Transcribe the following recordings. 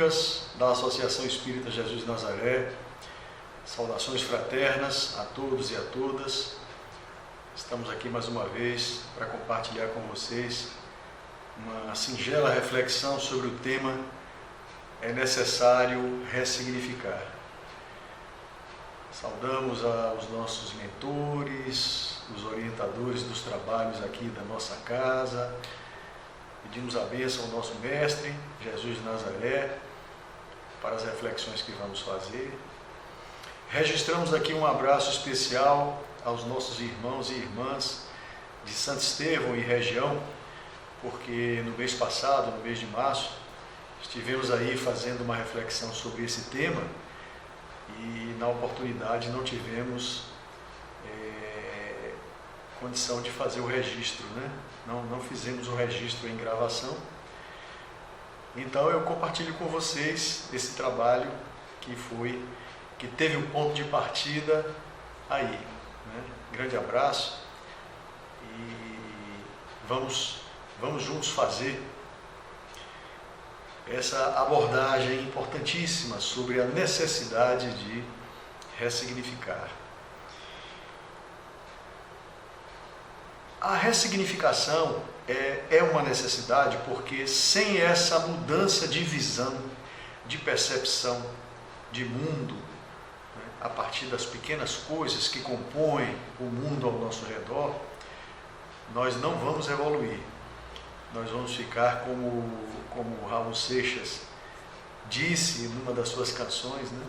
amigas da Associação Espírita Jesus de Nazaré, saudações fraternas a todos e a todas. Estamos aqui mais uma vez para compartilhar com vocês uma singela reflexão sobre o tema "É necessário ressignificar". Saudamos aos nossos mentores, os orientadores dos trabalhos aqui da nossa casa. Pedimos a bênção ao nosso Mestre, Jesus de Nazaré, para as reflexões que vamos fazer. Registramos aqui um abraço especial aos nossos irmãos e irmãs de Santo Estevão e região, porque no mês passado, no mês de março, estivemos aí fazendo uma reflexão sobre esse tema e na oportunidade não tivemos condição de fazer o registro, né? Não fizemos o registro em gravação. Então eu compartilho com vocês esse trabalho que teve um ponto de partida aí, né? Grande abraço e vamos juntos fazer essa abordagem importantíssima sobre a necessidade de ressignificar. A ressignificação é uma necessidade porque sem essa mudança de visão, de percepção, de mundo, né, a partir das pequenas coisas que compõem o mundo ao nosso redor, nós não vamos evoluir. Nós vamos ficar como Raul Seixas disse numa das suas canções, né?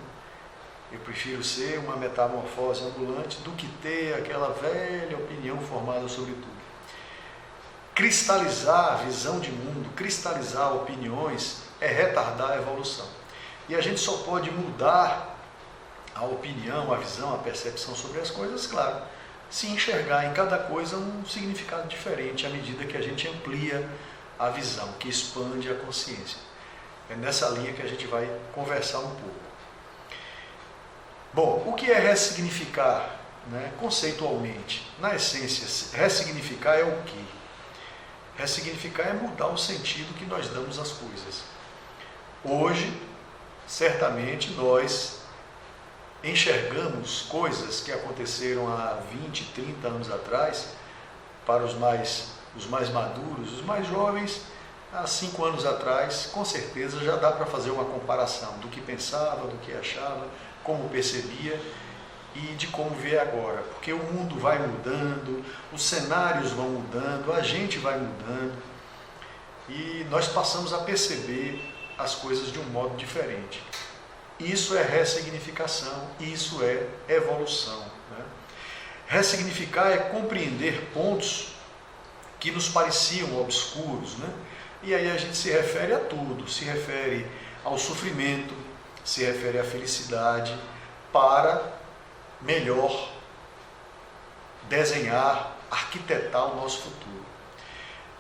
Eu prefiro ser uma metamorfose ambulante do que ter aquela velha opinião formada sobre tudo. Cristalizar a visão de mundo, cristalizar opiniões é retardar a evolução. E a gente só pode mudar a opinião, a visão, a percepção sobre as coisas, claro, se enxergar em cada coisa um significado diferente à medida que a gente amplia a visão, que expande a consciência. É nessa linha que a gente vai conversar um pouco. Bom, o que é ressignificar, né, conceitualmente? Na essência, ressignificar é o quê? Ressignificar é mudar o sentido que nós damos às coisas. Hoje, certamente, nós enxergamos coisas que aconteceram há 20, 30 anos atrás, para os mais maduros, os mais jovens, há 5 anos atrás, com certeza já dá para fazer uma comparação do que pensava, do que achava, como percebia e de como vê agora, porque o mundo vai mudando, os cenários vão mudando, a gente vai mudando e nós passamos a perceber as coisas de um modo diferente. Isso é ressignificação, isso é evolução, né? Ressignificar é compreender pontos que nos pareciam obscuros, né? E aí a gente se refere a tudo, se refere ao sofrimento, se refere à felicidade, para melhor desenhar, arquitetar o nosso futuro.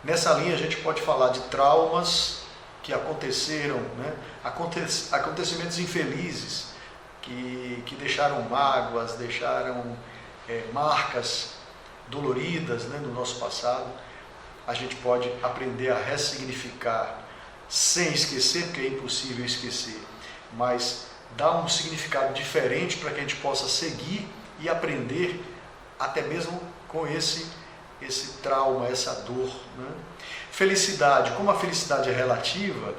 Nessa linha a gente pode falar de traumas que aconteceram, né? Acontecimentos infelizes que deixaram mágoas, deixaram marcas doloridas, né, no nosso passado. A gente pode aprender a ressignificar sem esquecer, porque é impossível esquecer, mas dar um significado diferente para que a gente possa seguir e aprender até mesmo com esse trauma, essa dor, né? Felicidade, como a felicidade é relativa,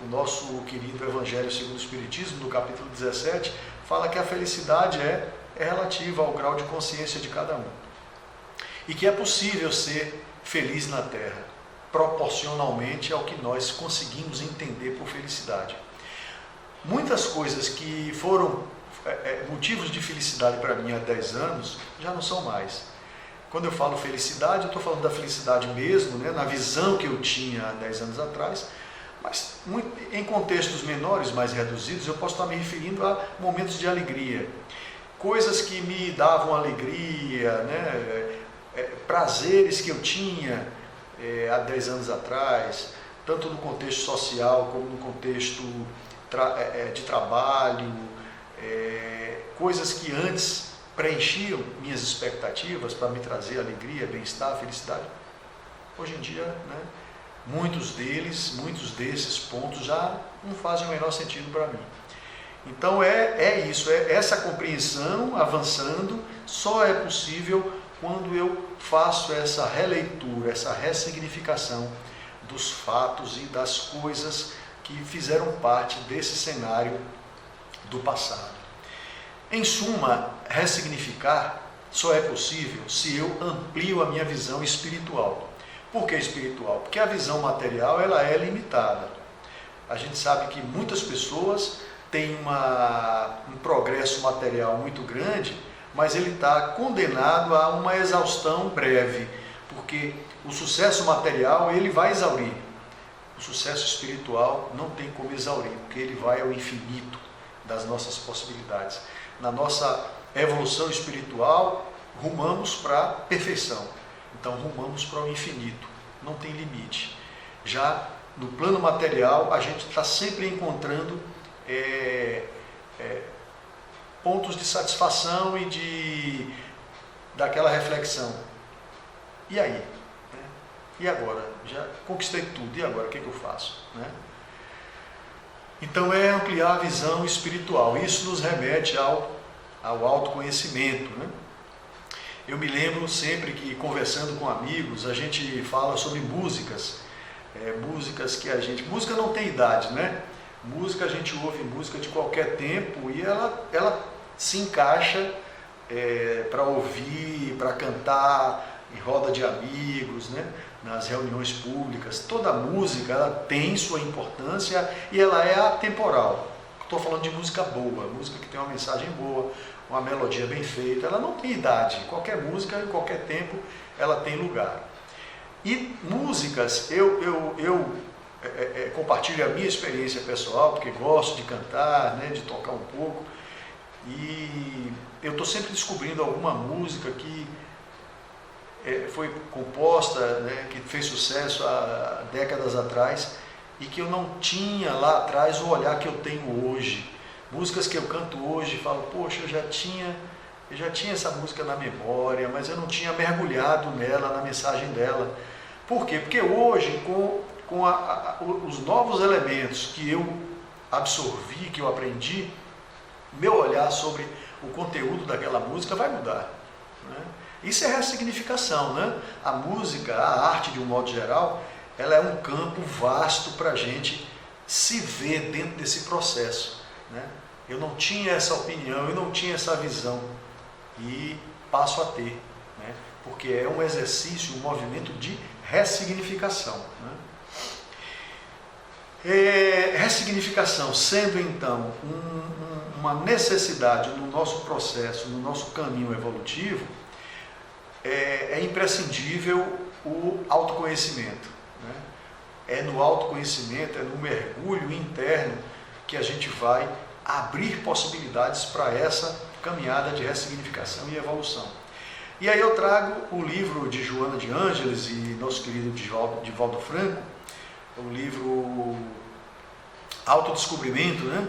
o nosso querido Evangelho segundo o Espiritismo, no capítulo 17, fala que a felicidade é relativa ao grau de consciência de cada um. E que é possível ser feliz na Terra, proporcionalmente ao que nós conseguimos entender por felicidade. Muitas coisas que foram motivos de felicidade para mim há 10 anos, já não são mais. Quando eu falo felicidade, eu estou falando da felicidade mesmo, né, na visão que eu tinha há 10 anos atrás, mas em contextos menores, mais reduzidos, eu posso estar me referindo a momentos de alegria. Coisas que me davam alegria, né, prazeres que eu tinha há 10 anos atrás, tanto no contexto social como no contexto de trabalho, coisas que antes preenchiam minhas expectativas para me trazer alegria, bem-estar, felicidade. Hoje em dia, né, muitos desses pontos já não fazem o menor sentido para mim. Então é isso, é essa compreensão avançando, só é possível quando eu faço essa releitura, essa ressignificação dos fatos e das coisas que fizeram parte desse cenário do passado. Em suma, ressignificar só é possível se eu amplio a minha visão espiritual. Por que espiritual? Porque a visão material ela é limitada. A gente sabe que muitas pessoas têm um progresso material muito grande, mas ele está condenado a uma exaustão breve, porque o sucesso material ele vai exaurir. O sucesso espiritual não tem como exaurir, porque ele vai ao infinito das nossas possibilidades. Na nossa evolução espiritual, rumamos para a perfeição. Então, rumamos para o infinito. Não tem limite. Já no plano material, a gente está sempre encontrando pontos de satisfação e daquela reflexão. E aí? E agora? Já conquistei tudo. E agora? O que eu faço? Então, é ampliar a visão espiritual. Isso nos remete ao autoconhecimento. Eu me lembro sempre que, conversando com amigos, a gente fala sobre músicas. Músicas que a gente... Música não tem idade, né? Música, a gente ouve música de qualquer tempo e ela se encaixa para ouvir, para cantar em roda de amigos, né? Nas reuniões públicas. Toda música ela tem sua importância e ela é atemporal. Estou falando de música boa, música que tem uma mensagem boa, uma melodia bem feita. Ela não tem idade. Qualquer música, em qualquer tempo, ela tem lugar. E músicas, eu compartilho a minha experiência pessoal, porque gosto de cantar, né, de tocar um pouco. E eu estou sempre descobrindo alguma música que foi composta, né, que fez sucesso há décadas atrás e que eu não tinha lá atrás o olhar que eu tenho hoje. Músicas que eu canto hoje e falo, poxa, eu já tinha essa música na memória, mas eu não tinha mergulhado nela, na mensagem dela. Por quê? Porque hoje, com os novos elementos que eu absorvi, que eu aprendi, meu olhar sobre o conteúdo daquela música vai mudar. Isso é ressignificação, né? A música, a arte de um modo geral, ela é um campo vasto para a gente se ver dentro desse processo, né? Eu não tinha essa opinião, eu não tinha essa visão e passo a ter, né? Porque é um exercício, um movimento de ressignificação, né? Ressignificação sendo então uma necessidade no nosso processo, no nosso caminho evolutivo, é imprescindível o autoconhecimento, né? É no autoconhecimento, é no mergulho interno que a gente vai abrir possibilidades para essa caminhada de ressignificação e evolução. E aí eu trago o livro de Joana de Ângeles e nosso querido Divaldo Franco, o livro Autodescobrimento, né?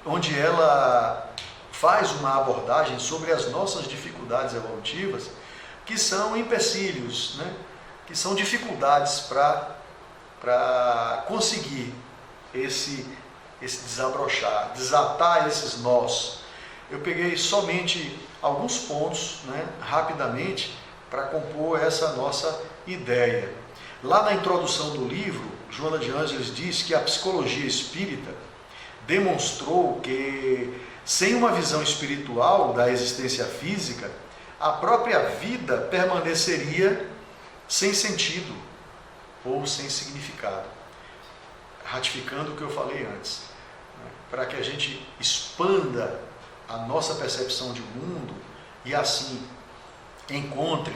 Onde ela faz uma abordagem sobre as nossas dificuldades evolutivas, que são empecilhos, né? Que são dificuldades para conseguir esse desabrochar, desatar esses nós. Eu peguei somente alguns pontos, né, rapidamente, para compor essa nossa ideia. Lá na introdução do livro, Joana de Ângeles diz que a psicologia espírita demonstrou que, sem uma visão espiritual da existência física, a própria vida permaneceria sem sentido ou sem significado. Ratificando o que eu falei antes, né? Para que a gente expanda a nossa percepção de mundo e assim encontre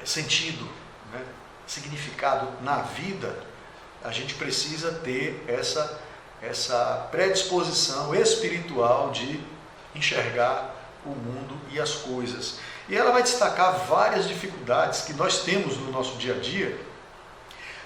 sentido, né? Significado na vida, a gente precisa ter essa predisposição espiritual de enxergar o mundo e as coisas. E ela vai destacar várias dificuldades que nós temos no nosso dia a dia,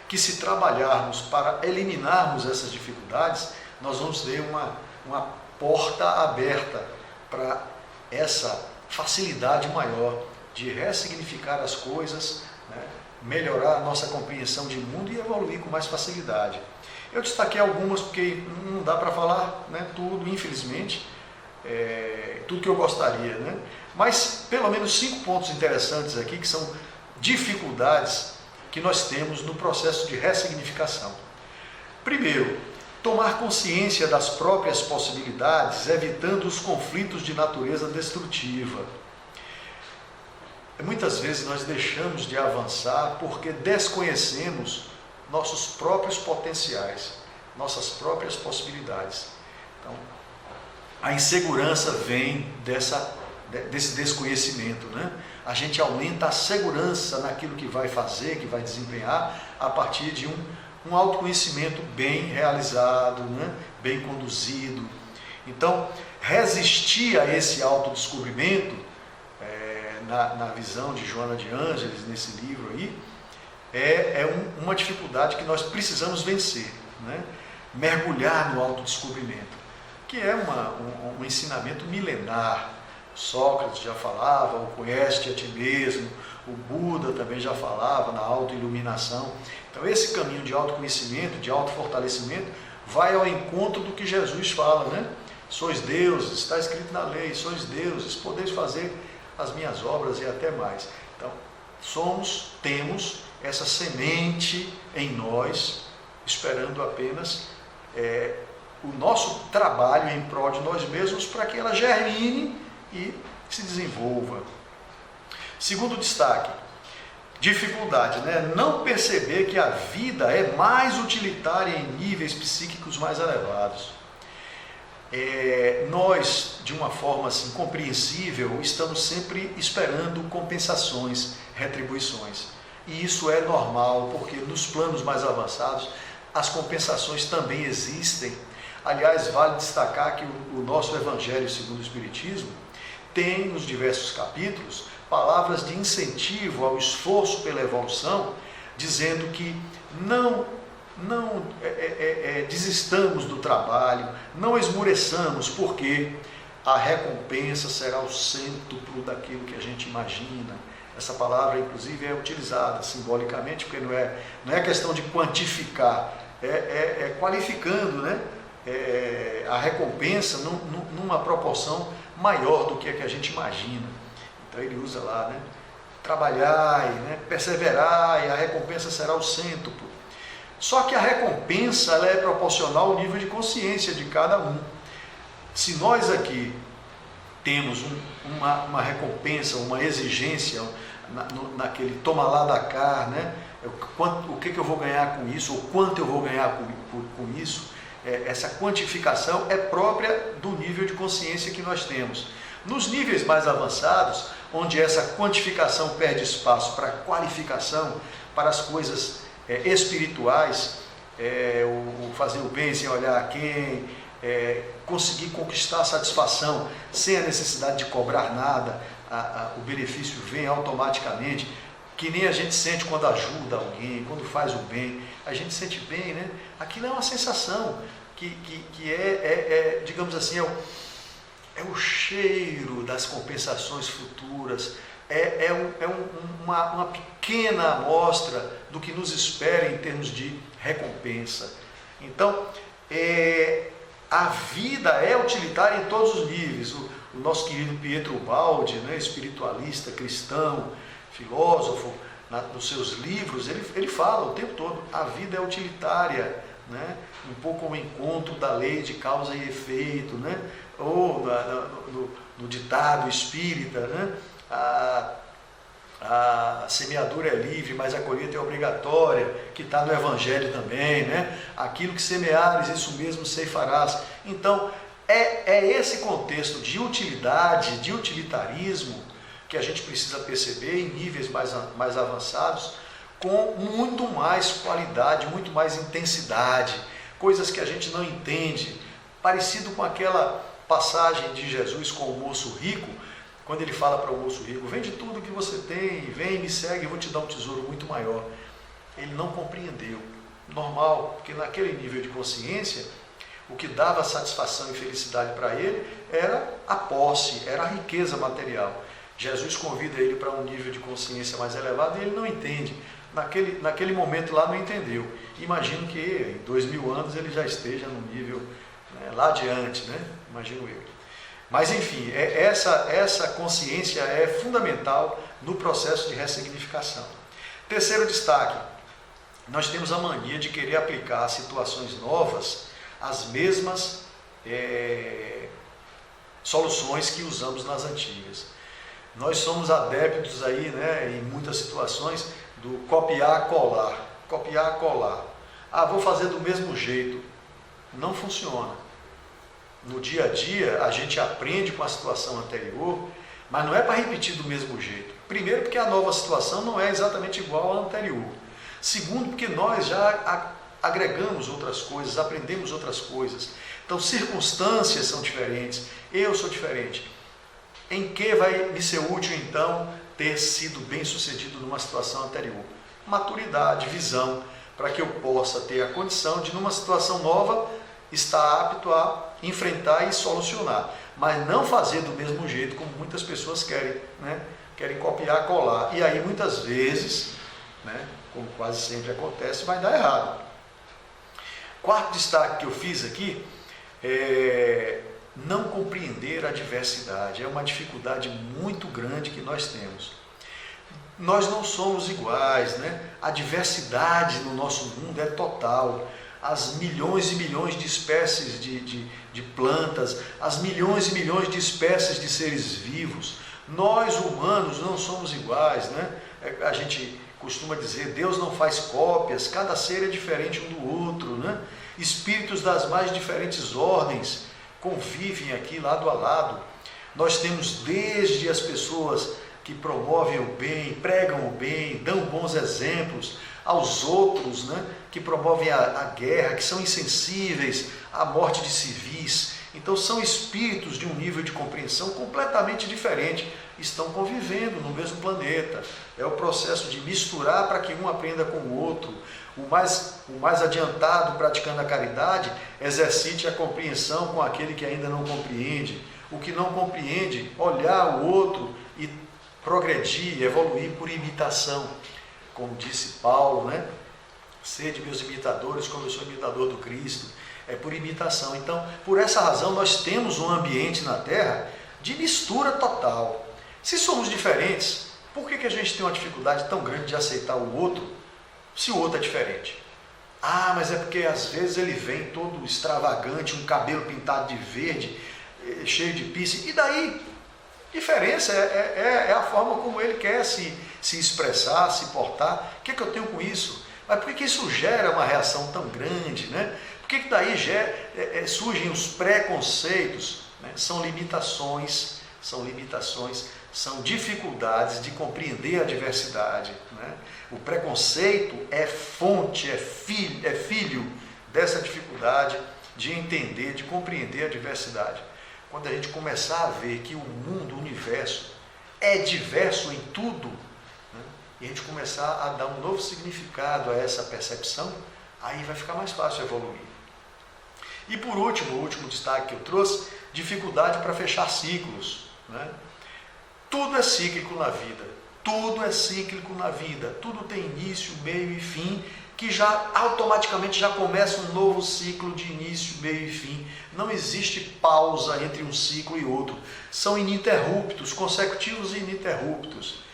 que se trabalharmos para eliminarmos essas dificuldades, nós vamos ter uma porta aberta para essa facilidade maior de ressignificar as coisas, né, melhorar a nossa compreensão de mundo e evoluir com mais facilidade. Eu destaquei algumas porque não dá para falar, né, tudo, infelizmente, tudo que eu gostaria, né? Mas pelo menos 5 pontos interessantes aqui, que são dificuldades que nós temos no processo de ressignificação. Primeiro, tomar consciência das próprias possibilidades, evitando os conflitos de natureza destrutiva. Muitas vezes nós deixamos de avançar porque desconhecemos nossos próprios potenciais, nossas próprias possibilidades. Então, a insegurança vem desse desconhecimento, né? A gente aumenta a segurança naquilo que vai fazer, que vai desempenhar, a partir de um autoconhecimento bem realizado, né? Bem conduzido. Então, resistir a esse autodescobrimento, na visão de Joana de Ângeles, nesse livro aí, uma dificuldade que nós precisamos vencer, né? Mergulhar no autodescobrimento, que é um ensinamento milenar. Sócrates já falava, o conhece-te a ti mesmo, o Buda também já falava na autoiluminação. Então esse caminho de autoconhecimento, de autofortalecimento, vai ao encontro do que Jesus fala, né? Sois deuses, está escrito na lei, sois deuses, podeis fazer as minhas obras e até mais. Então, temos essa semente em nós, esperando apenas o nosso trabalho em prol de nós mesmos para que ela germine e se desenvolva. Segundo destaque, dificuldade, né? Não perceber que a vida é mais utilitária em níveis psíquicos mais elevados. Nós, de uma forma assim compreensível, estamos sempre esperando compensações, retribuições. E isso é normal, porque nos planos mais avançados as compensações também existem. Aliás, vale destacar que o nosso Evangelho segundo o Espiritismo tem nos diversos capítulos palavras de incentivo ao esforço pela evolução, dizendo que não desistamos do trabalho, não esmoreçamos, porque a recompensa será o cêntuplo daquilo que a gente imagina. Essa palavra, inclusive, é utilizada simbolicamente, porque não é questão de quantificar, qualificando, né? A recompensa numa proporção maior do que a que a gente imagina. Então ele usa lá, né? Trabalhar, né? Perseverar, e a recompensa será o cêntuplo. Só que a recompensa ela é proporcional ao nível de consciência de cada um. Se nós aqui temos uma recompensa, uma exigência naquele toma lá da cá, né? O que eu vou ganhar com isso, ou quanto eu vou ganhar com isso, essa quantificação é própria do nível de consciência que nós temos. Nos níveis mais avançados, onde essa quantificação perde espaço para a qualificação, para as coisas espirituais, o fazer o bem sem olhar a quem, conseguir conquistar a satisfação sem a necessidade de cobrar nada, o benefício vem automaticamente, que nem a gente sente quando ajuda alguém, quando faz o bem, a gente sente bem, né? Aquilo é uma sensação que digamos assim, é o cheiro das compensações futuras, uma pequena amostra do que nos espera em termos de recompensa. Então, a vida é utilitária em todos os níveis. O nosso querido Pietro Baldi, né, espiritualista, cristão, filósofo, nos seus livros, ele fala o tempo todo, a vida é utilitária, né? Um pouco o encontro da lei de causa e efeito, né? Ou no ditado espírita, né? A semeadura é livre, mas a colheita é obrigatória, que está no Evangelho também, né? Aquilo que semeares, isso mesmo ceifarás. Então, é esse contexto de utilidade, de utilitarismo, que a gente precisa perceber em níveis mais avançados, com muito mais qualidade, muito mais intensidade, coisas que a gente não entende, parecido com aquela passagem de Jesus com o moço rico, quando ele fala para o moço rico, vende tudo que você tem, vem, me segue, eu vou te dar um tesouro muito maior. Ele não compreendeu, normal, porque naquele nível de consciência, o que dava satisfação e felicidade para ele era a posse, era a riqueza material. Jesus convida ele para um nível de consciência mais elevado e ele não entende. naquele momento lá não entendeu. Imagino que em 2000 anos ele já esteja no nível, né, lá adiante, né? Imagino eu. Mas enfim, essa consciência é fundamental no processo de ressignificação. Terceiro destaque, nós temos a mania de querer aplicar a situações novas as mesmas soluções que usamos nas antigas. Nós somos adeptos aí, né, em muitas situações, do copiar, colar. Copiar, colar. Ah, vou fazer do mesmo jeito. Não funciona. No dia a dia, a gente aprende com a situação anterior, mas não é para repetir do mesmo jeito. Primeiro, porque a nova situação não é exatamente igual à anterior. Segundo, porque nós já agregamos outras coisas, aprendemos outras coisas. Então, circunstâncias são diferentes, eu sou diferente. Em que vai me ser útil, então, ter sido bem sucedido numa situação anterior? Maturidade, visão, para que eu possa ter a condição de, numa situação nova, estar apto a enfrentar e solucionar. Mas não fazer do mesmo jeito como muitas pessoas querem, né? Querem copiar, colar. E aí, muitas vezes, né, como quase sempre acontece, vai dar errado. Quarto destaque que eu fiz aqui é não compreender a diversidade. É uma dificuldade muito grande que nós temos. Nós não somos iguais, né? A diversidade no nosso mundo é total. As milhões e milhões de espécies de plantas, as milhões e milhões de espécies de seres vivos. Nós, humanos, não somos iguais, né? A gente costuma dizer, Deus não faz cópias, cada ser é diferente um do outro, né? Espíritos das mais diferentes ordens convivem aqui lado a lado. Nós temos desde as pessoas que promovem o bem, pregam o bem, dão bons exemplos, aos outros, né, que promovem a guerra, que são insensíveis à morte de civis. Então são espíritos de um nível de compreensão completamente diferente, estão convivendo no mesmo planeta. É o processo de misturar para que um aprenda com o outro. O mais adiantado, praticando a caridade, exercite a compreensão com aquele que ainda não compreende. O que não compreende, olhar o outro e progredir, evoluir por imitação. Como disse Paulo, né? Sede meus imitadores, como eu sou imitador do Cristo. É por imitação. Então, por essa razão, nós temos um ambiente na Terra de mistura total. Se somos diferentes, por que a gente tem uma dificuldade tão grande de aceitar o outro, se o outro é diferente? Ah, mas é porque às vezes ele vem todo extravagante, um cabelo pintado de verde, cheio de piercing. E daí? Diferença é a forma como ele quer se expressar, se portar. O que é que eu tenho com isso? Mas por que isso gera uma reação tão grande, né? Por que daí surgem os preconceitos, né? São limitações, são dificuldades de compreender a diversidade, né? O preconceito é fonte, é filho dessa dificuldade de entender, de compreender a diversidade. Quando a gente começar a ver que o mundo, o universo, é diverso em tudo, né? E a gente começar a dar um novo significado a essa percepção, aí vai ficar mais fácil evoluir. E por último, o último destaque que eu trouxe, dificuldade para fechar ciclos, né? Tudo é cíclico na vida, tudo é cíclico na vida, tudo tem início, meio e fim, que já automaticamente já começa um novo ciclo de início, meio e fim. Não existe pausa entre um ciclo e outro. São ininterruptos, consecutivos e ininterruptos,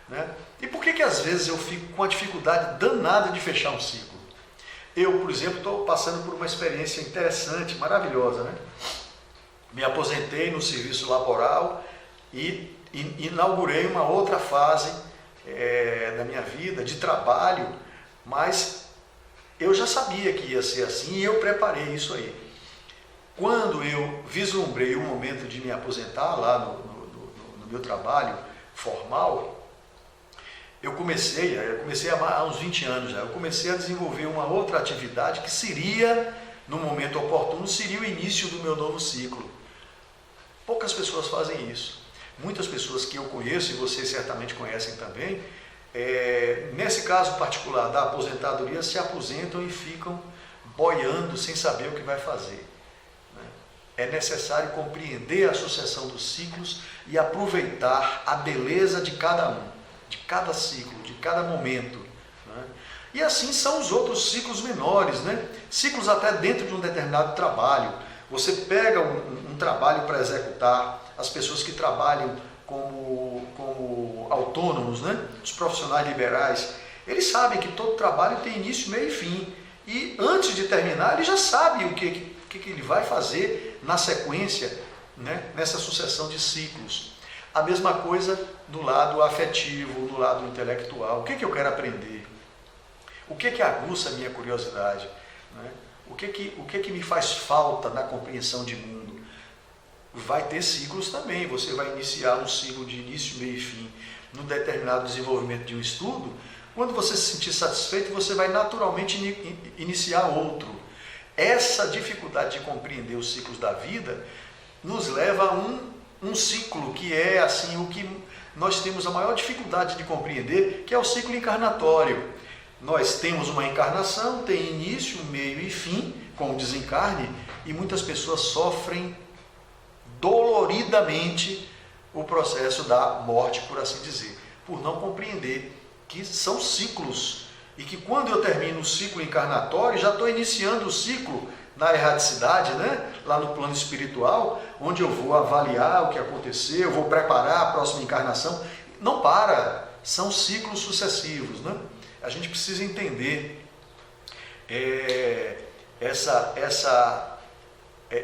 né? E por que às vezes eu fico com a dificuldade danada de fechar um ciclo? Eu, por exemplo, estou passando por uma experiência interessante, maravilhosa, né? Me aposentei no serviço laboral e inaugurei uma outra fase da minha vida, de trabalho, mas eu já sabia que ia ser assim e eu preparei isso aí. Quando eu vislumbrei o momento de me aposentar lá no meu trabalho formal, eu comecei há uns 20 anos já, eu comecei a desenvolver uma outra atividade que seria, no momento oportuno, seria o início do meu novo ciclo. Poucas pessoas fazem isso. Muitas pessoas que eu conheço, e vocês certamente conhecem também, nesse caso particular da aposentadoria, se aposentam e ficam boiando sem saber o que vai fazer. É necessário compreender a sucessão dos ciclos e aproveitar a beleza de cada um, de cada ciclo, de cada momento, né? E assim são os outros ciclos menores, né? Ciclos até dentro de um determinado trabalho. Você pega um trabalho para executar, as pessoas que trabalham como autônomos, né? Os profissionais liberais, eles sabem que todo trabalho tem início, meio e fim. E antes de terminar, ele já sabe o que ele vai fazer na sequência, né? Nessa sucessão de ciclos. A mesma coisa do lado afetivo, do lado intelectual. O que eu quero aprender? O que aguça a minha curiosidade? Né? O que me faz falta na compreensão de mundo? Vai ter ciclos também. Você vai iniciar um ciclo de início, meio e fim num determinado desenvolvimento de um estudo. Quando você se sentir satisfeito, você vai naturalmente iniciar outro. Essa dificuldade de compreender os ciclos da vida nos leva a um ciclo que é assim o que nós temos a maior dificuldade de compreender, que é o ciclo encarnatório. Nós temos uma encarnação, tem início, meio e fim, com o desencarne, e muitas pessoas sofrem doloridamente o processo da morte, por assim dizer, por não compreender que são ciclos, e que quando eu termino o ciclo encarnatório, já estou iniciando o ciclo na erraticidade, né? Lá no plano espiritual, onde eu vou avaliar o que aconteceu, eu vou preparar a próxima encarnação. Não para, são ciclos sucessivos, né? A gente precisa entender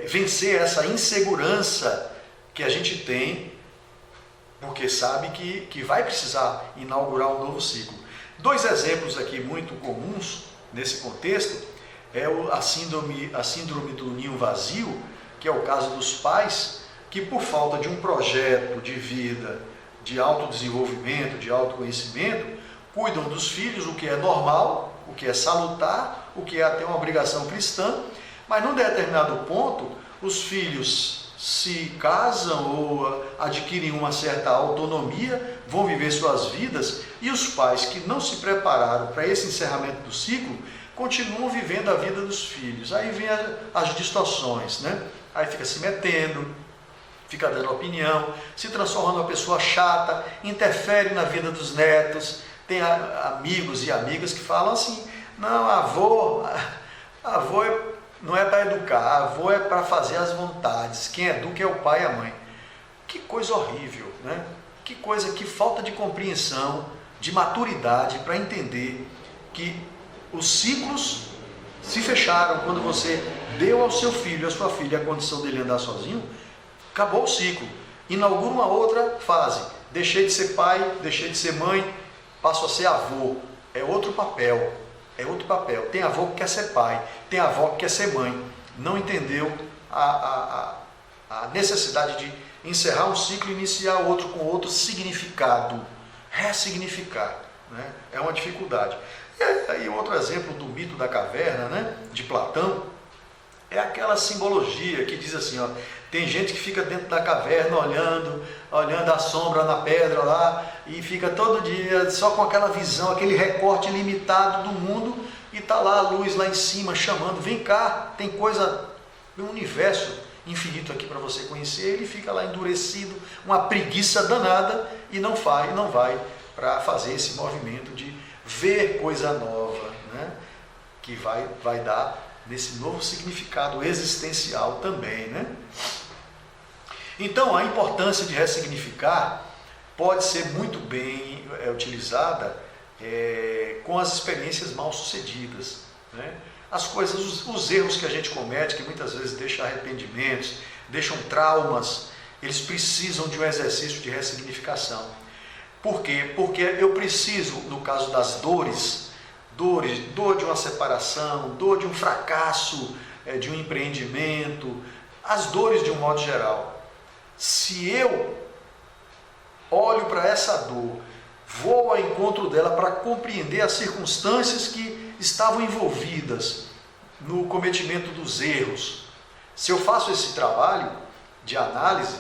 vencer essa insegurança que a gente tem, porque sabe que vai precisar inaugurar um novo ciclo. 2 exemplos aqui muito comuns nesse contexto é a síndrome do ninho vazio, que é o caso dos pais que, por falta de um projeto de vida, de autodesenvolvimento, de autoconhecimento, cuidam dos filhos, o que é normal, o que é salutar, o que é até uma obrigação cristã, mas num determinado ponto, os filhos se casam ou adquirem uma certa autonomia, vão viver suas vidas, e os pais que não se prepararam para esse encerramento do ciclo, continuam vivendo a vida dos filhos. Aí vem as distorções, né? Aí fica se metendo, fica dando opinião, se transforma numa pessoa chata, interfere na vida dos netos. Tem amigos e amigas que falam assim, não, avô não é para educar, avô é para fazer as vontades, quem educa é o pai e a mãe. Que coisa horrível, né? Que coisa, que falta de compreensão, de maturidade para entender que os ciclos se fecharam quando você deu ao seu filho, à sua filha, a condição dele andar sozinho, acabou o ciclo, inaugura uma outra fase, deixei de ser pai, deixei de ser mãe, passo a ser avô, é outro papel, tem avô que quer ser pai, tem avó que quer ser mãe, não entendeu a necessidade de encerrar um ciclo e iniciar outro com outro significado, ressignificar, né? É uma dificuldade. E aí outro exemplo do mito da caverna, né, de Platão, é aquela simbologia que diz assim, ó, tem gente que fica dentro da caverna olhando a sombra na pedra lá, e fica todo dia só com aquela visão, aquele recorte limitado do mundo, e está lá a luz lá em cima chamando, vem cá, tem coisa, um universo infinito aqui para você conhecer. Ele fica lá endurecido, uma preguiça danada, e não vai para fazer esse movimento de ver coisa nova, né? Que vai dar nesse novo significado existencial também, né? Então, a importância de ressignificar pode ser muito bem utilizada com as experiências mal sucedidas, né? As coisas, os erros que a gente comete, que muitas vezes deixam arrependimentos, deixam traumas, eles precisam de um exercício de ressignificação. Por quê? Porque eu preciso, no caso das dores, dor de uma separação, dor de um fracasso, de um empreendimento, as dores de um modo geral. Se eu olho para essa dor, vou ao encontro dela para compreender as circunstâncias que estavam envolvidas no cometimento dos erros, se eu faço esse trabalho de análise,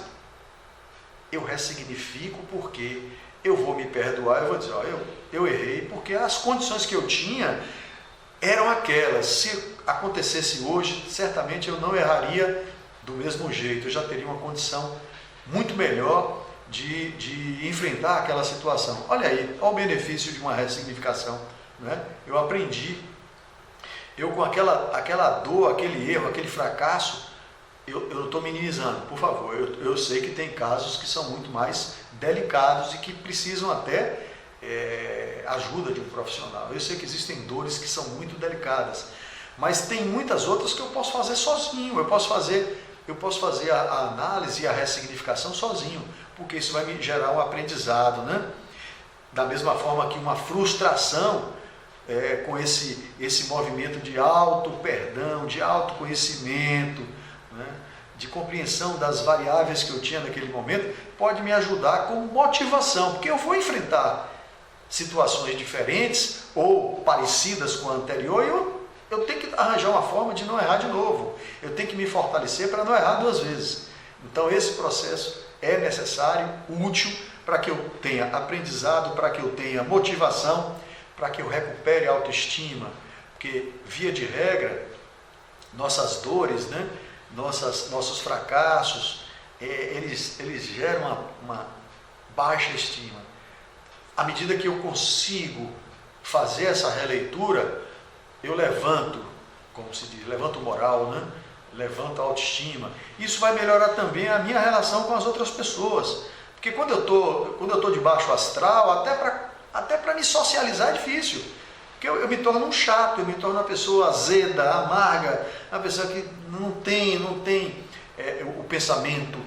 eu ressignifico, porque eu vou me perdoar, eu vou dizer, ó, eu errei, porque as condições que eu tinha eram aquelas. Se acontecesse hoje, certamente eu não erraria do mesmo jeito, eu já teria uma condição muito melhor de enfrentar aquela situação. Olha aí, olha o benefício de uma ressignificação né? Eu aprendi. Eu com aquela dor, aquele erro, aquele fracasso, eu não estou minimizando, por favor. Eu sei que tem casos que são muito mais delicados e que precisam até ajuda de um profissional. Eu sei que existem dores que são muito delicadas, mas tem muitas outras que eu posso fazer sozinho. Eu posso fazer a análise e a ressignificação sozinho, porque isso vai me gerar um aprendizado, né? Da mesma forma que uma frustração, com esse movimento de auto-perdão, de autoconhecimento, né? De compreensão das variáveis que eu tinha naquele momento, pode me ajudar como motivação, porque eu vou enfrentar situações diferentes ou parecidas com a anterior e eu tenho que arranjar uma forma de não errar de novo. Eu tenho que me fortalecer para não errar duas vezes. Então esse processo é necessário, útil, para que eu tenha aprendizado, para que eu tenha motivação, para que eu recupere a autoestima, porque via de regra, nossas dores, né? Nossos fracassos, eles geram uma baixa estima. À medida que eu consigo fazer essa releitura, eu levanto, como se diz, levanto o moral, né? Levanto a autoestima. Isso vai melhorar também a minha relação com as outras pessoas. Porque quando eu tô de baixo astral, até para me socializar é difícil. Porque eu me torno um chato, eu me torno uma pessoa azeda, amarga, uma pessoa que não tem o pensamento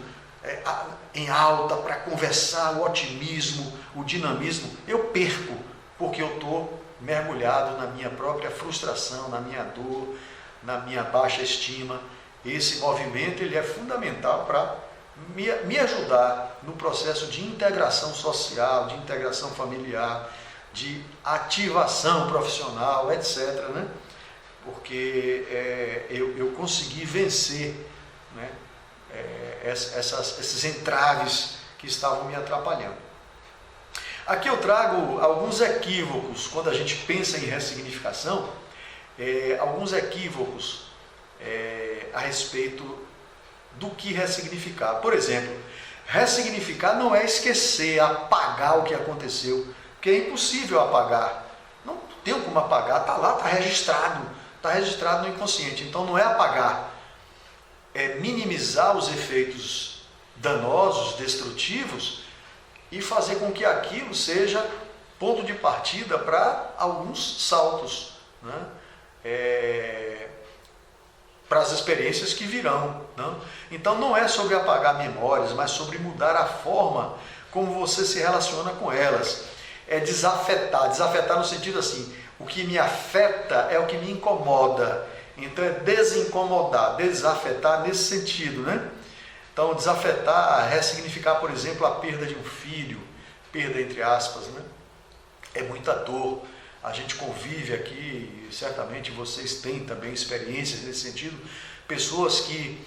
em alta para conversar, o otimismo, o dinamismo. Eu perco, porque eu estou mergulhado na minha própria frustração, na minha dor, na minha baixa estima. Esse movimento ele é fundamental para me ajudar no processo de integração social, de integração familiar, de ativação profissional, etc., né? Porque eu consegui vencer, né? Esses entraves que estavam me atrapalhando. Aqui eu trago alguns equívocos quando a gente pensa em ressignificação, alguns equívocos a respeito do que ressignificar. Por exemplo, ressignificar não é esquecer, apagar o que aconteceu, porque é impossível apagar. Não tem como apagar, está lá, está registrado no inconsciente. Então não é apagar, é minimizar os efeitos danosos, destrutivos e fazer com que aquilo seja ponto de partida para alguns saltos, né? Para as experiências que virão, né? Então não é sobre apagar memórias, mas sobre mudar a forma como você se relaciona com elas. É desafetar no sentido assim, o que me afeta é o que me incomoda. Então é desincomodar, desafetar nesse sentido, né? Então desafetar, ressignificar, por exemplo, a perda de um filho, perda entre aspas, né? É muita dor. A gente convive aqui, certamente vocês têm também experiências nesse sentido, pessoas que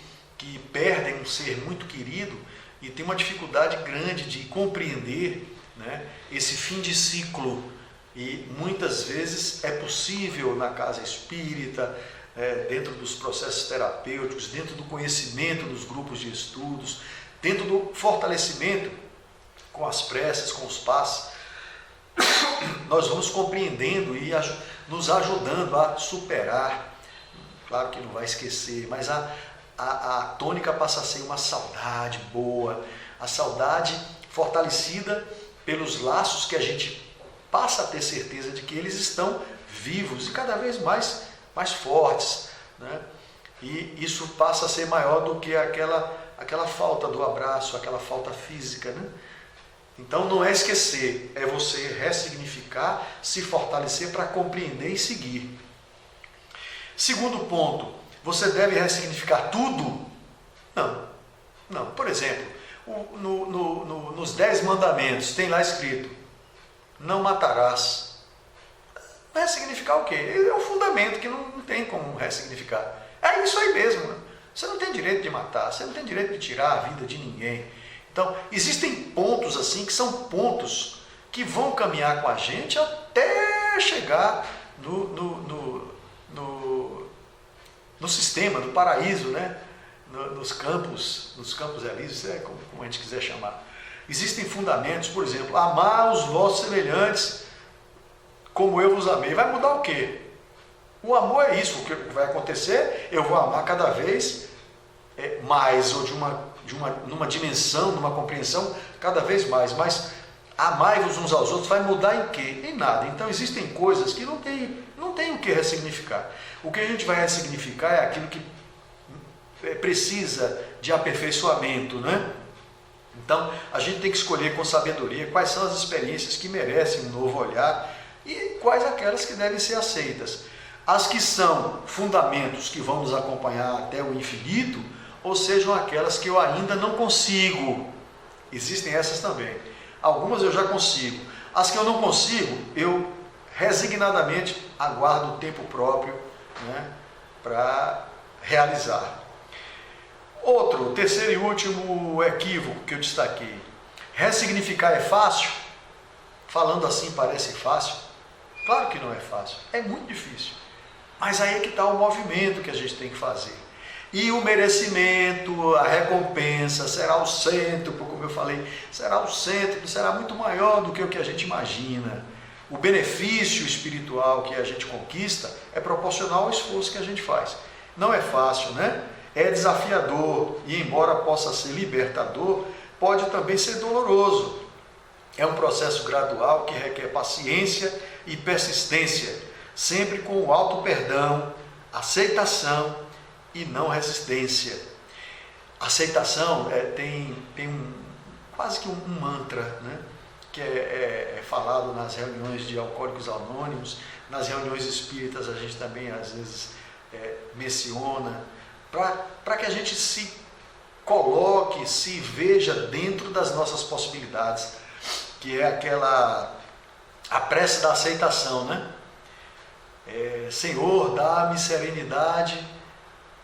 perdem um ser muito querido e têm uma dificuldade grande de compreender, né, esse fim de ciclo. E muitas vezes é possível na casa espírita, dentro dos processos terapêuticos, dentro do conhecimento dos grupos de estudos, dentro do fortalecimento com as preces, com os passes, nós vamos compreendendo e nos ajudando a superar. Claro que não vai esquecer, mas a tônica passa a ser uma saudade boa, a saudade fortalecida pelos laços que a gente passa a ter certeza de que eles estão vivos e cada vez mais fortes, né? E isso passa a ser maior do que aquela falta do abraço, aquela falta física, né? Então não é esquecer, é você ressignificar, se fortalecer para compreender e seguir. Segundo ponto, você deve ressignificar tudo? Não. Por exemplo, nos 10 mandamentos tem lá escrito, não matarás. Ressignificar o quê? É um fundamento que não tem como ressignificar. É isso aí mesmo. Você não tem direito de matar, você não tem direito de tirar a vida de ninguém. Então, existem pontos assim, que são pontos que vão caminhar com a gente até chegar no sistema, no paraíso, né? Nos campos elíseos, como a gente quiser chamar. Existem fundamentos, por exemplo, amar os vossos semelhantes como eu vos amei. Vai mudar o quê? O amor é isso, o que vai acontecer, eu vou amar cada vez mais, ou numa dimensão, numa compreensão cada vez mais, mas amai-vos uns aos outros vai mudar em quê? Em nada. Então existem coisas que não tem o que ressignificar. O que a gente vai ressignificar é aquilo que precisa de aperfeiçoamento, né? Então a gente tem que escolher com sabedoria quais são as experiências que merecem um novo olhar e quais aquelas que devem ser aceitas. As que são fundamentos que vão nos acompanhar até o infinito, ou sejam aquelas que eu ainda não consigo. Existem essas também. Algumas eu já consigo. As que eu não consigo, eu resignadamente aguardo o tempo próprio, né, para realizar. Outro, terceiro e último equívoco que eu destaquei. Ressignificar é fácil? Falando assim parece fácil? Claro que não é fácil, é muito difícil. Mas aí é que está o movimento que a gente tem que fazer. E o merecimento, a recompensa, será o centro, como eu falei, será o centro, será muito maior do que o que a gente imagina. O benefício espiritual que a gente conquista é proporcional ao esforço que a gente faz. Não é fácil, né? É desafiador e, embora possa ser libertador, pode também ser doloroso. É um processo gradual que requer paciência e persistência, sempre com o auto-perdão, aceitação e não resistência. Aceitação tem quase que um mantra, né? Que é falado nas reuniões de Alcoólicos Anônimos, nas reuniões espíritas a gente também às vezes menciona, para que a gente se coloque, se veja dentro das nossas possibilidades, que é a prece da aceitação, né? Senhor, dá-me serenidade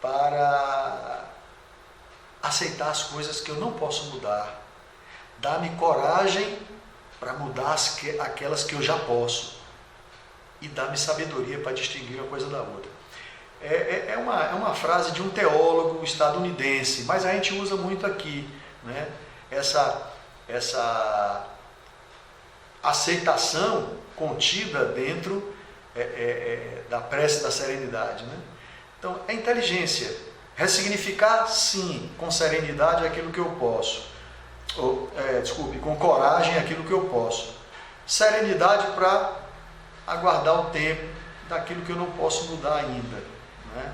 para aceitar as coisas que eu não posso mudar. Dá-me coragem para mudar aquelas que eu já posso. E dá-me sabedoria para distinguir uma coisa da outra. É uma frase de um teólogo estadunidense, mas a gente usa muito aqui, né? Essa aceitação contida dentro da prece da serenidade, né? Então, é inteligência. Ressignificar, sim, com serenidade aquilo que eu posso. Com coragem aquilo que eu posso. Serenidade para aguardar o tempo daquilo que eu não posso mudar ainda, né?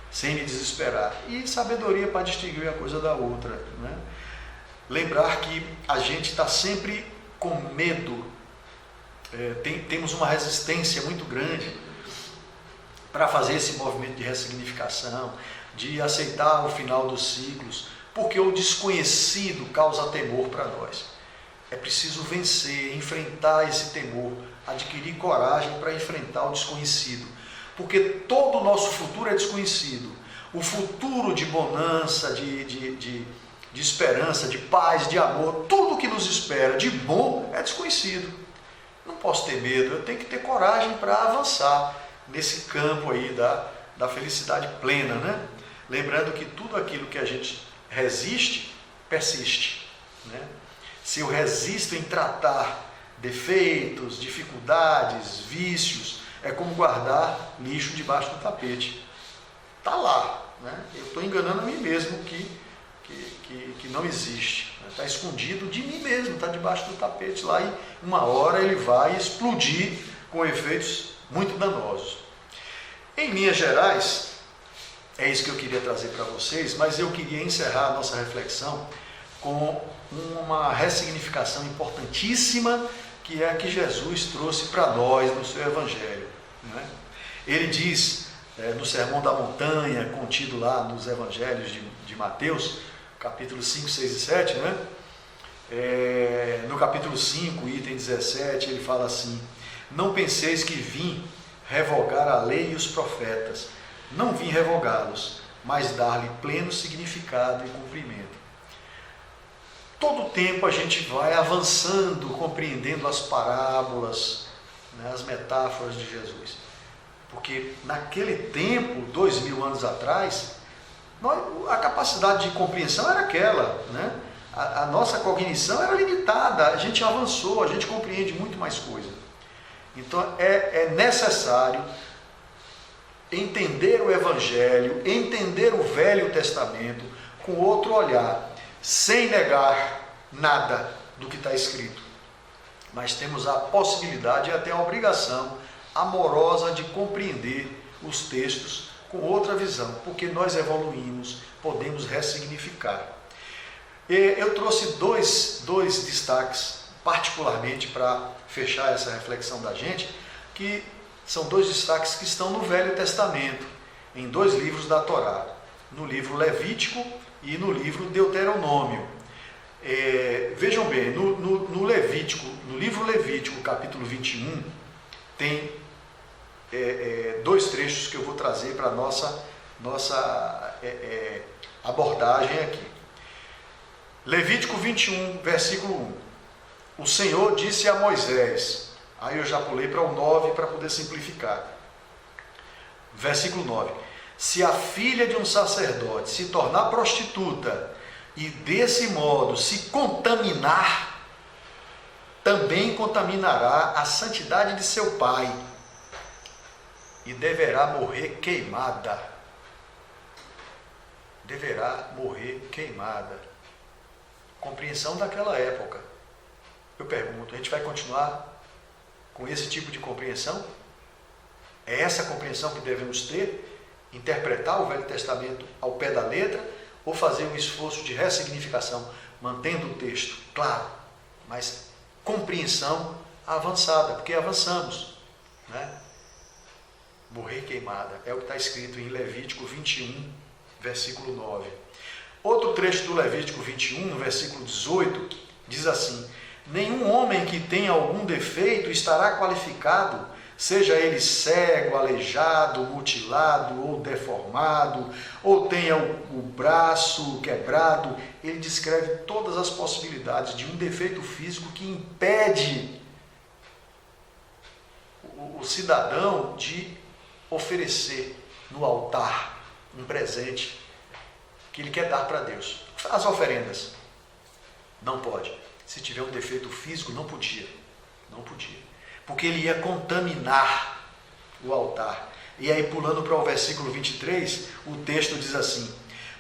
Sem me desesperar. E sabedoria para distinguir uma coisa da outra, né? Lembrar que a gente está sempre com medo, temos uma resistência muito grande para fazer esse movimento de ressignificação, de aceitar o final dos ciclos, porque o desconhecido causa temor para nós. É preciso vencer, enfrentar esse temor, adquirir coragem para enfrentar o desconhecido, porque todo o nosso futuro é desconhecido. O futuro de bonança, de esperança, de paz, de amor, tudo que nos espera de bom é desconhecido. Não posso ter medo, eu tenho que ter coragem para avançar nesse campo aí da felicidade plena, né? Lembrando que tudo aquilo que a gente resiste, persiste, né? Se eu resisto em tratar defeitos, dificuldades, vícios, é como guardar lixo debaixo do tapete. Está lá, né? Eu estou enganando a mim mesmo que não existe. Está escondido de mim mesmo, está debaixo do tapete lá e uma hora ele vai explodir com efeitos muito danosos. Em linhas gerais, é isso que eu queria trazer para vocês, mas eu queria encerrar a nossa reflexão com uma ressignificação importantíssima, que é a que Jesus trouxe para nós no seu Evangelho, né? Ele diz, no Sermão da Montanha, contido lá nos Evangelhos de Mateus, capítulo 5, 6 e 7, né? No capítulo 5, item 17, ele fala assim: não penseis que vim revogar a lei e os profetas. Não vim revogá-los, mas dar-lhe pleno significado e cumprimento. Todo o tempo a gente vai avançando, compreendendo as parábolas, né, as metáforas de Jesus. Porque naquele tempo, 2000 anos atrás, a capacidade de compreensão era aquela, né? A nossa cognição era limitada, a gente avançou, a gente compreende muito mais coisa. Então é necessário entender o Evangelho, entender o Velho Testamento com outro olhar, sem negar nada do que está escrito. Mas temos a possibilidade e até a obrigação amorosa de compreender os textos com outra visão, porque nós evoluímos, podemos ressignificar. Eu trouxe dois destaques, particularmente para fechar essa reflexão da gente, que são dois destaques que estão no Velho Testamento, em dois livros da Torá, no livro Levítico e no livro Deuteronômio. Vejam bem, no livro Levítico, capítulo 21, tem dois trechos que eu vou trazer para a nossa abordagem aqui. Levítico 21, versículo 1. O Senhor disse a Moisés, aí eu já pulei para o 9 para poder simplificar. Versículo 9. Se a filha de um sacerdote se tornar prostituta e desse modo se contaminar, também contaminará a santidade de seu pai e deverá morrer queimada. Deverá morrer queimada. Compreensão daquela época. Eu pergunto, a gente vai continuar com esse tipo de compreensão? É essa a compreensão que devemos ter? Interpretar o Velho Testamento ao pé da letra ou fazer um esforço de ressignificação, mantendo o texto, claro, mas compreensão avançada, porque avançamos, né? Morrer queimada, é o que está escrito em Levítico 21, versículo 9. Outro trecho do Levítico 21, no versículo 18, diz assim: nenhum homem que tenha algum defeito estará qualificado, seja ele cego, aleijado, mutilado ou deformado, ou tenha o braço quebrado. Ele descreve todas as possibilidades de um defeito físico que impede o cidadão de oferecer no altar um presente que ele quer dar para Deus. As oferendas. Não pode. Se tiver um defeito físico, não podia. Não podia. Porque ele ia contaminar o altar. E aí, pulando para o versículo 23, o texto diz assim: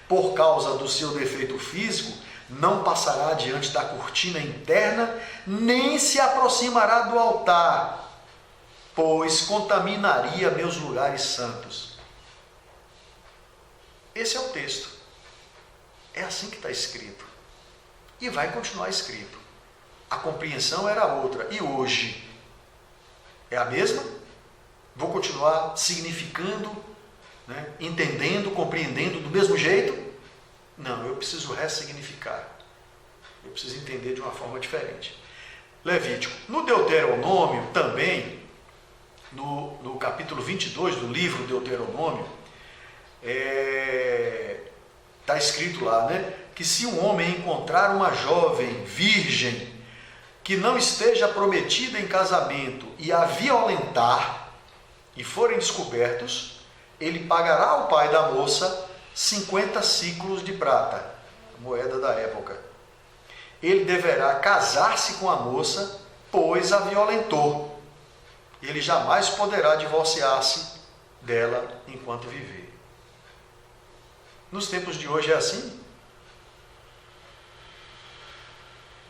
por causa do seu defeito físico, não passará diante da cortina interna, nem se aproximará do altar, pois contaminaria meus lugares santos. Esse é o texto. É assim que está escrito. E vai continuar escrito. A compreensão era outra. E hoje? É a mesma? Vou continuar significando, né? Entendendo, compreendendo do mesmo jeito? Não, eu preciso ressignificar. Eu preciso entender de uma forma diferente. Levítico. No Deuteronômio também, no capítulo 22 do livro Deuteronômio, está escrito lá, né, que se um homem encontrar uma jovem virgem que não esteja prometida em casamento e a violentar e forem descobertos, ele pagará ao pai da moça 50 ciclos de prata, moeda da época. Ele deverá casar-se com a moça, pois a violentou. Ele jamais poderá divorciar-se dela enquanto viver. Nos tempos de hoje é assim?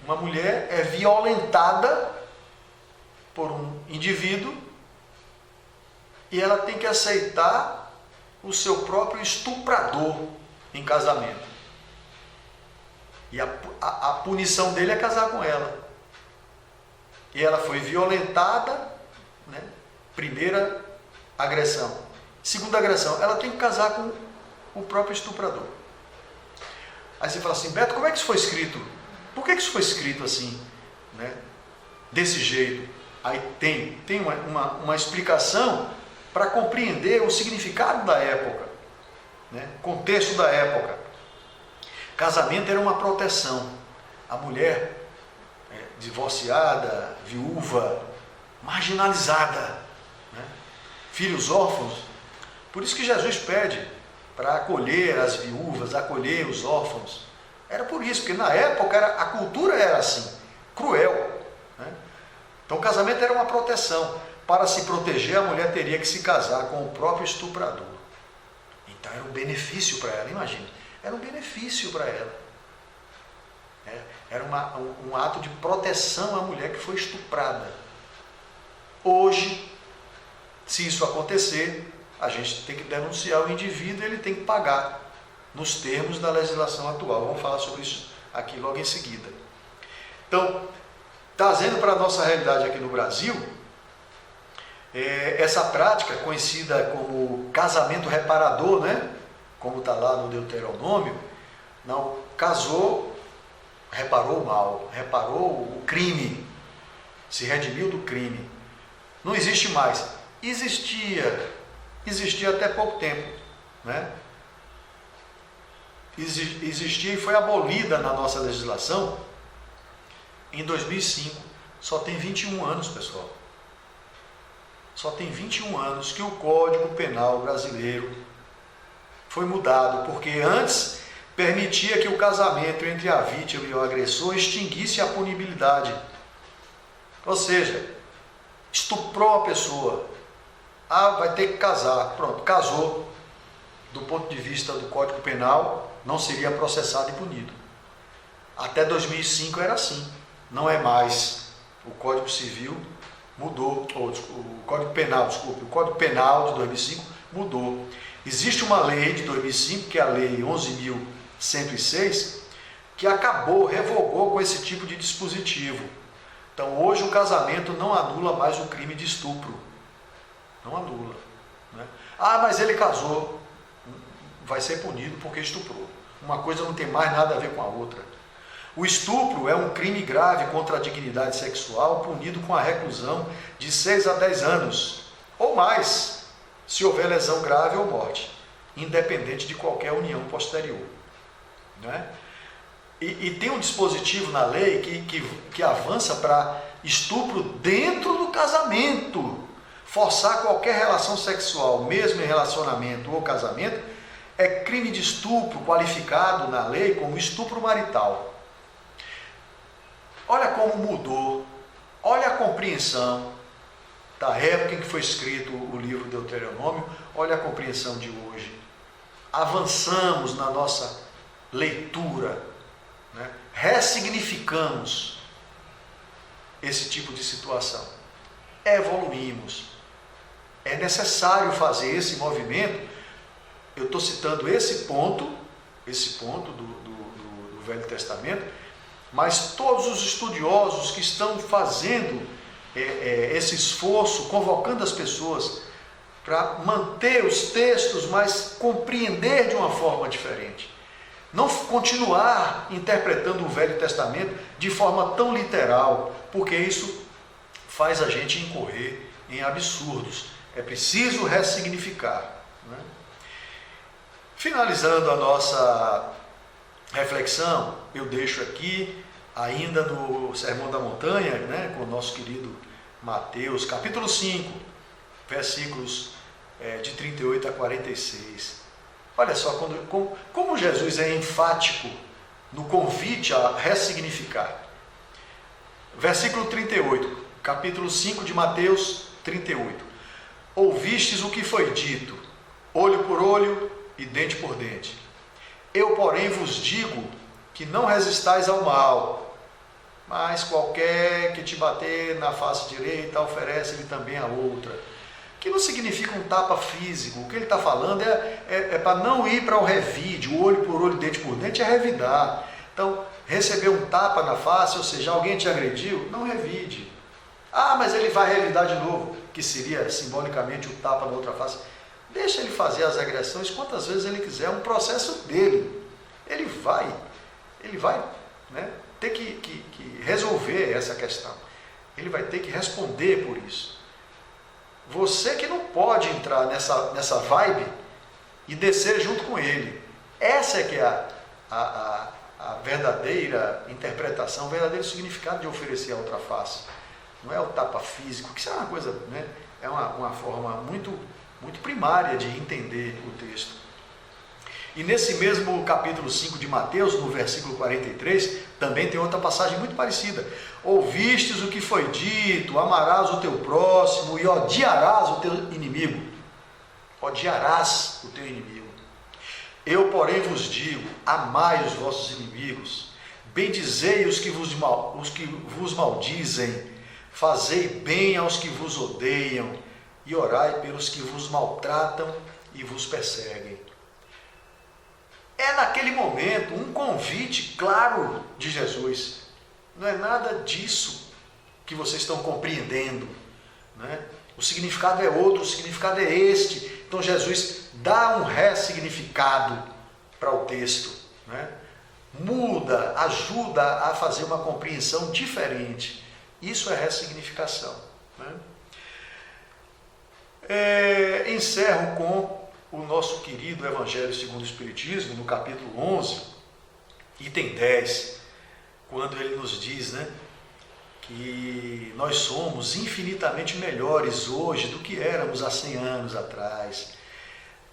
Uma mulher é violentada por um indivíduo e ela tem que aceitar o seu próprio estuprador em casamento. E a punição dele é casar com ela. E ela foi violentada, né? Primeira agressão. Segunda agressão, ela tem que casar com o próprio estuprador. Aí você fala assim: Beto, como é que isso foi escrito? Por que isso foi escrito assim, né? Desse jeito? Aí tem uma explicação para compreender o significado da época, né? Contexto da época. Casamento era uma proteção. A mulher divorciada, viúva, marginalizada, né? Filhos órfãos. Por isso que Jesus pede para acolher as viúvas, acolher os órfãos. Era por isso, porque na época a cultura era assim, cruel, né? Então o casamento era uma proteção. para se proteger, a mulher teria que se casar com o próprio estuprador. Então era um benefício para ela, imagine, era um benefício para ela. Era um ato de proteção à mulher que foi estuprada. Hoje, se isso acontecer, a gente tem que denunciar o indivíduo e ele tem que pagar, nos termos da legislação atual. Vamos falar sobre isso aqui logo em seguida. Então, trazendo para a nossa realidade aqui no Brasil, essa prática conhecida como casamento reparador, né? Como está lá no Deuteronômio, não casou, reparou o mal, reparou o crime, se redimiu do crime. Não existe mais. Existia até pouco tempo, né? Existia e foi abolida na nossa legislação em 2005. Só tem 21 anos, pessoal. Só tem 21 anos que o Código Penal brasileiro foi mudado, porque antes permitia que o casamento entre a vítima e o agressor extinguisse a punibilidade. Ou seja, estuprou a pessoa, vai ter que casar, pronto, casou. Do ponto de vista do Código Penal, não seria processado e punido. Até 2005 era assim, não é mais. O Código Civil mudou, o Código Penal, o Código Penal de 2005 mudou. Existe uma lei de 2005, que é a Lei 11.106, que revogou com esse tipo de dispositivo. Então hoje o casamento não anula mais o crime de estupro. Não anula. Né? Mas ele casou, vai ser punido porque estuprou. Uma coisa não tem mais nada a ver com a outra. O estupro é um crime grave contra a dignidade sexual, punido com a reclusão de 6 a 10 anos, ou mais, se houver lesão grave ou morte, independente de qualquer união posterior. Né? E tem um dispositivo na lei que avança para estupro dentro do casamento. Forçar qualquer relação sexual, mesmo em relacionamento ou casamento, é crime de estupro qualificado na lei como estupro marital. Olha como mudou, olha a compreensão da época em que foi escrito o livro Deuteronômio, olha a compreensão de hoje. Avançamos na nossa leitura, né? Ressignificamos esse tipo de situação, evoluímos. É necessário fazer esse movimento. Eu estou citando esse ponto do Velho Testamento, mas todos os estudiosos que estão fazendo esse esforço, convocando as pessoas para manter os textos, mas compreender de uma forma diferente. Não continuar interpretando o Velho Testamento de forma tão literal, porque isso faz a gente incorrer em absurdos. É preciso ressignificar. Né? Finalizando a nossa reflexão, eu deixo aqui, ainda no Sermão da Montanha, né, com o nosso querido Mateus, capítulo 5, versículos de 38 a 46. Olha só como Jesus é enfático no convite a ressignificar. Versículo 38, capítulo 5 de Mateus 38. Ouvistes o que foi dito, olho por olho e dente por dente. Eu, porém, vos digo que não resistais ao mal, mas qualquer que te bater na face direita, oferece-lhe também a outra. Que não significa um tapa físico. O que ele está falando é para não ir para o revide, o olho por olho, dente por dente, é revidar. Então, receber um tapa na face, ou seja, alguém te agrediu, não revide. Mas ele vai revidar de novo, que seria simbolicamente o tapa na outra face. Deixa ele fazer as agressões quantas vezes ele quiser, é um processo dele. Ele vai, né, ter que resolver essa questão. Ele vai ter que responder por isso. Você que não pode entrar nessa vibe e descer junto com ele. Essa é que é a verdadeira interpretação, o verdadeiro significado de oferecer a outra face. Não é o tapa físico, que isso é uma coisa, né, é uma forma muito primária de entender o texto. E nesse mesmo capítulo 5 de Mateus, no versículo 43, também tem outra passagem muito parecida. Ouvistes o que foi dito, amarás o teu próximo e odiarás o teu inimigo. Odiarás o teu inimigo. Eu, porém, vos digo, amai os vossos inimigos, bendizei os que vos maldizem, fazei bem aos que vos odeiam e orai pelos que vos maltratam e vos perseguem. É naquele momento um convite claro de Jesus. Não é nada disso que vocês estão compreendendo, né? O significado é outro, o significado é este. Então Jesus dá um ressignificado para o texto, né? Muda, ajuda a fazer uma compreensão diferente. Isso é ressignificação, né? Encerro com o nosso querido Evangelho segundo o Espiritismo, no capítulo 11, item 10, quando ele nos diz, né, que nós somos infinitamente melhores hoje do que éramos há 100 anos atrás.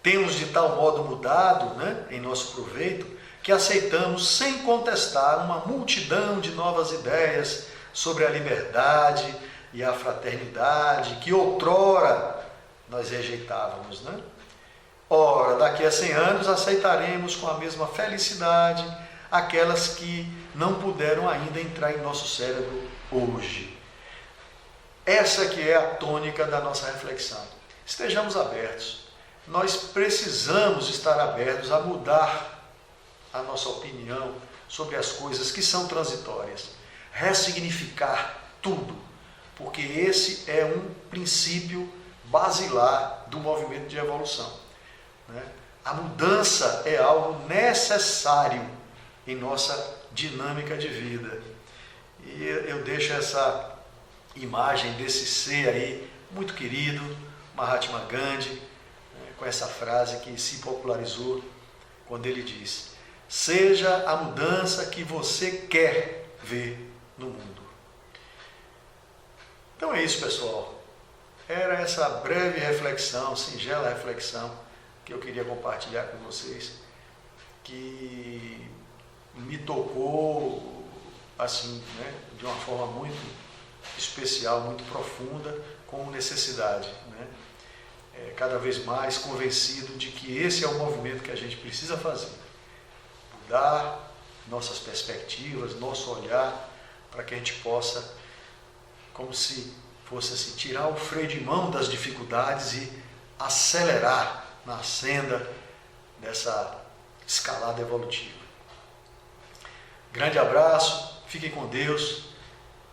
Temos de tal modo mudado, né, em nosso proveito, que aceitamos sem contestar uma multidão de novas ideias sobre a liberdade e a fraternidade que outrora nós rejeitávamos, né? Ora, daqui a 100 anos aceitaremos com a mesma felicidade aquelas que não puderam ainda entrar em nosso cérebro hoje. Essa que é a tônica da nossa reflexão. Estejamos abertos. Nós precisamos estar abertos a mudar a nossa opinião sobre as coisas que são transitórias. Ressignificar tudo, porque esse é um princípio basilar do movimento de evolução. A mudança é algo necessário em nossa dinâmica de vida. E eu deixo essa imagem desse ser aí, muito querido, Mahatma Gandhi, com essa frase que se popularizou quando ele diz: seja a mudança que você quer ver no mundo. Então é isso, pessoal. Era essa breve reflexão, singela reflexão, que eu queria compartilhar com vocês, que me tocou assim, né, de uma forma muito especial, muito profunda, com necessidade, né? Cada vez mais convencido de que esse é o movimento que a gente precisa fazer. Mudar nossas perspectivas, nosso olhar, para que a gente possa, como se fosse assim, tirar o freio de mão das dificuldades e acelerar na senda dessa escalada evolutiva. Grande abraço, fiquem com Deus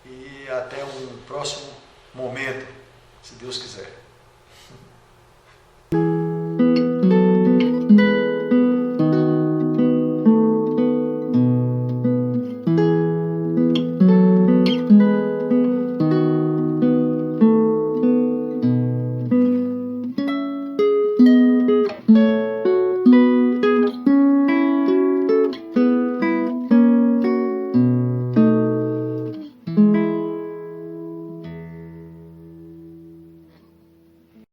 e até um próximo momento, se Deus quiser.